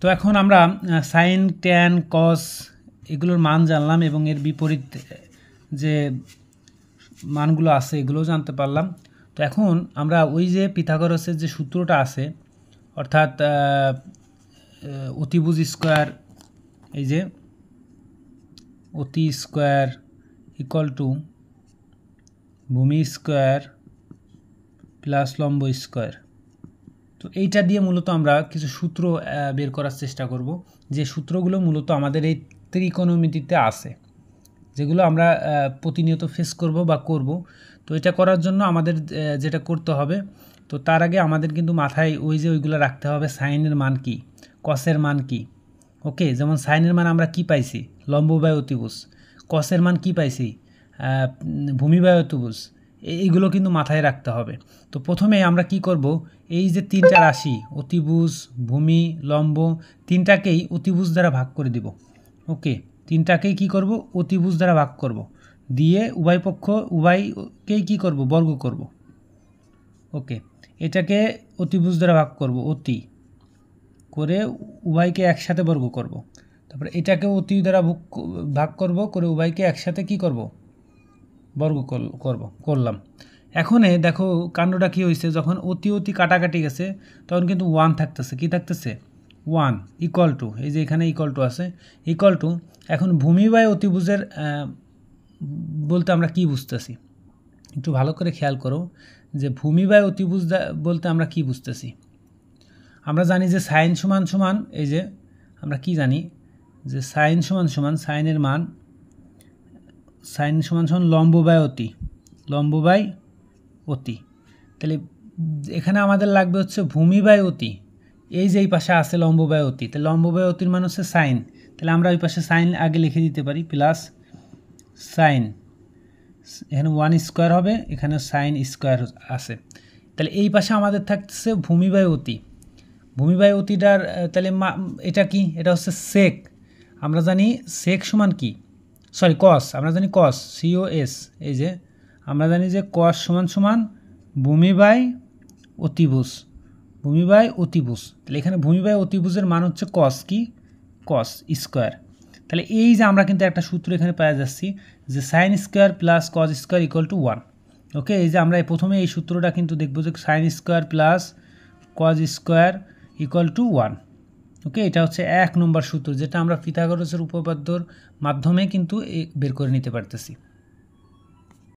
তো এখন আমরা সাইন, ট্যান, কস এগুলোর মান জানলাম এবং এর বিপরীত যে মানগুলো আছে এগুলোও জানতে পারলাম। তো এখন আমরা ওই যে পিথাগোরাসের যে সূত্রটা আছে, অর্থাৎ অতিভুজ স্কোয়ার, এই যে অতি স্কোয়ার ইকুয়াল টু ভূমি স্কোয়ার প্লাস লম্ব স্কোয়ার। তো এইটা দিয়ে মূলত আমরা কিছু সূত্র বের করার চেষ্টা করব, যে সূত্রগুলো মূলত আমাদের এই ত্রিকোণমিতিতে আছে, যেগুলো আমরা প্রতিনিয়ত ফেস করব বা করব। তো এটা করার জন্য আমাদের যেটা করতে হবে, তো তার আগে আমাদের কিন্তু মাথায় ওই যে ওইগুলো রাখতে হবে, সাইনের মান কি, কসের মান কি। ওকে, যেমন সাইনের মান আমরা কি পাইছি, লম্ব বাই অতিভুজ। কসের মান কি পাইছি, ভূমি বাই অতিভুজ। এইগুলো কিন্তু মাথায় রাখতে হবে। তো প্রথমে আমরা কি করব, এই যে তিনটা রাশি অতিভুজ, ভূমি, লম্ব, তিনটাকেই অতিভুজ দ্বারা ভাগ করে দিব। ওকে, তিনটাকেই কি করব, অতিভুজ দ্বারা ভাগ করব, দিয়ে উভয়কেই কি করব, বর্গ করব। ওকে, এটাকে অতিভুজ দ্বারা ভাগ করব, অতি করে উভয়কে একসাথে বর্গ করব। তারপরে এটাকে অতি দ্বারা ভাগ করব, করে উভয়কে একসাথে কি করব, বর্গ করলাম। এখন দেখো কাণ্ডটা কী হয়েছে, যখন অতি কাটাকাটি গেছে তখন কিন্তু 1 থাকতেছে, কি থাকতেছে, 1 ইকুয়াল টু, এই যে এখানে ইকুয়াল টু আছে, ইকুয়াল টু। এখন ভূমি বাই অতিভুজের বলতে আমরা কি বুঝতেছি, একটু ভালো করে খেয়াল করো যে ভূমি বাই অতিভুজ বলতে আমরা কি বুঝতেছি। আমরা জানি যে সাইন সমান সমান, এই যে আমরা কি জানি যে সাইন সমান সমান, সাইনের মান সাইন সমান সমান লম্ব বাই অতি, লম্ব বাই অতি। তাহলে এখানে আমাদের লাগবে হচ্ছে ভূমি বাই অতি, এই যে এই পাশে আছে লম্ব বাই অতি, তাহলে লম্ব বাই অতির মান হচ্ছে সাইন। তাহলে আমরা ওই পাশে সাইন আগে লিখে দিতে পারি, প্লাস সাইন, এখানে 1 স্কোয়ার হবে, এখানে সাইন স্কোয়ার আছে। তাহলে এই পাশে আমাদের থাকছে ভূমি বাই অতি। ভূমি বাই অতিটার তাহলে এটা কি, এটা হচ্ছে সেক। আমরা জানি সেক সমান কি, সরি কস, আমরা জানি কস, COS, এই যে আমরা জানি যে কস সমান সমান ভূমি বাই অতিভুজ, ভূমি বাই অতিভুজ। তাহলে এখানে ভূমি বাই অতিভুজের মান হচ্ছে কস, কি, কস স্কোয়ার। তাহলে এই যে আমরা কিন্তু একটা সূত্র এখানে পাওয়া যাচ্ছি যে sine square plus cos square equal to 1। ওকে, এই যে আমরা প্রথমে এই সূত্রটা কিন্তু দেখব যে sine square plus cos square equal to 1। ওকে, এটা হচ্ছে 1 নম্বর সূত্র, যেটা আমরা পিথাগোরাসের উপপাদ্যর মাধ্যমে কিন্তু বের করে নিতে পারতেছি।